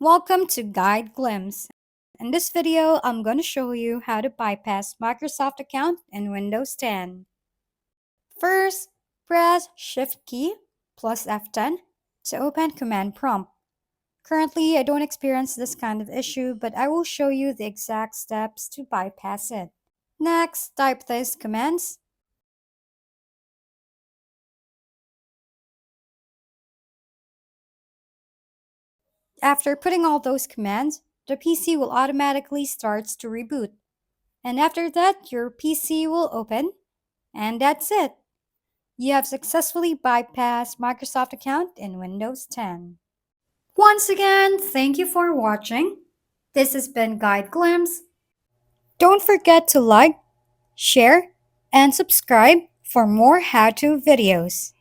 Welcome to Guide Glimpse. In this video, I'm going to show you how to bypass Microsoft account in Windows 10. First, press Shift key plus F10 to open Command Prompt. Currently, I don't experience this kind of issue, but I will show you the exact steps to bypass it. Next, type these commands. After putting all those commands, the PC will automatically start to reboot. And after that, your PC will open. And that's it. You have successfully bypassed Microsoft account in Windows 10. Once again, thank you for watching. This has been Guide Glimpse. Don't forget to like, share, and subscribe for more how-to videos.